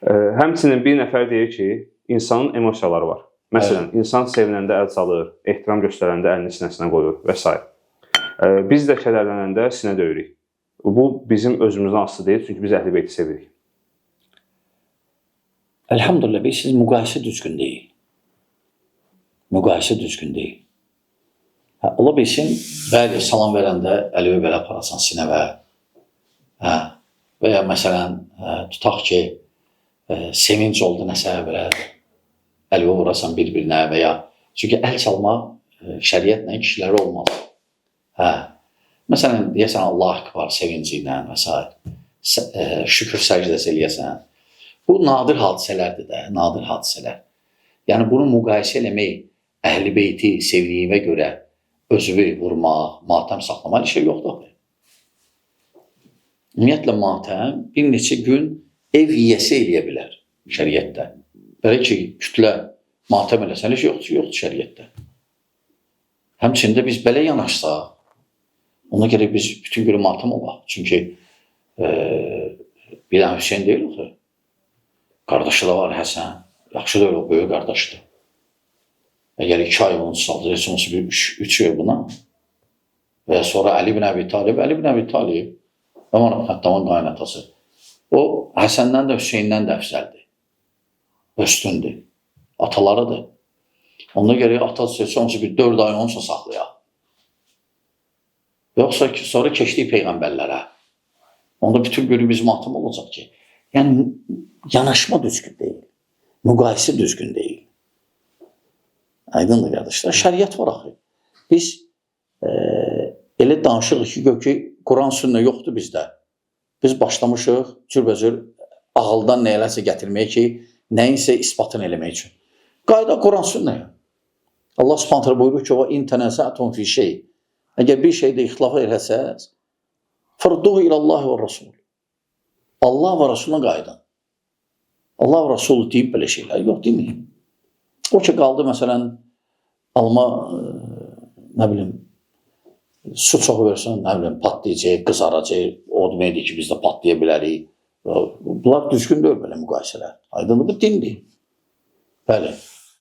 Həmçinin bir nəfər deyir ki, insanın emosiyaları var. Məsələn, insan sevinəndə əl çalır, ehtiram göstərəndə əlini sinəsinə qoyur və s. Biz də kədərlənəndə sinə döyürük. Bu bizim özümüzdən asılı deyil, çünki biz Əhl-i Beyti sevirik. Elhamdülillah, bilirsiniz, müqayisə düzgün deyil. Müqayisə düzgün deyil. Ola bilsin, bəli, salam verəndə əli belə aparasan sinəvə. Və ya məsələn, tutaq ki, sevinç oldu nəsə belə, əli vurasan bir-birinə və ya... Çünki əl çalmaq şəriətlə kişilərə olmaz. Məsələn, deyəsən Allah akbar sevinci ilə və s. Şükür səcdəsi eləyəsən. Bu nadir hadisələrdir də, nadir hadisələr. Yəni, bunu müqayisə eləmək, Əhl-i Beyti sevdiyimə görə özümü vurmaq, matəm saxlamaq şey yoxdur. Ümumiyyətlə, matəm bir neçə gün ev yiyəsi eləyə bilər şəriətdə. Belə ki, kütlə matəm eləsən, heç yoxdur şəriətdə. Həmçində biz belə yanaşsaq, ona görə biz bütün günü matəm olaq. Çünki bilən Hüseyin deyil o. Qardaşı da var Həsən. Yaxşı da öyle, o böyük qardaşdır. Əgər 2 ay onu saldı, heç olsa bir 3 ay buna. Və sonra Əli ibn Əbi Talib, Həttəman qaynatası. O, Həsəndən də, Hüseyndən də əfsəldir. Üstündür. Atalarıdır. Ona görə atası heç olsa bir 4 ay onunsa saxlayaq. Yoxsa ki, sonra keçdik peyğəmbərlərə. Onda bütün günü biz matım olacaq ki. Yəni, yanaşma düzgün deyil. Müqayisə düzgün deyil. Aydındır, qardaşlar. Şəriət var axı. Biz elə danışırıq ki, gör ki, Quran sünnə yoxdur bizdə. Biz başlamışıq cürbəcür ağıldan neyləsə gətirmək ki, nəyinsə isbatını eləmək üçün. Qayda Quran sünnəyə. Allah subhanətlə buyurur ki, o intənəzətun fi şey. Əgər bir şeydə ixtilaf eləsəz, fərduhu ilallahi və rasul. Allah və Rasuluna qayıdan. Allah və Rasul deyib belə şeylər. Yox, deməyim. O ki, qaldı, məsələn, alma, nə bilim, su çox versən, nə bilim, patlayacaq, qızaracaq, o deməkdir ki, biz də patlaya bilərik. Bunlar düzgün deyil belə müqayisələr. Aydınlıdır, dindir. Bəli.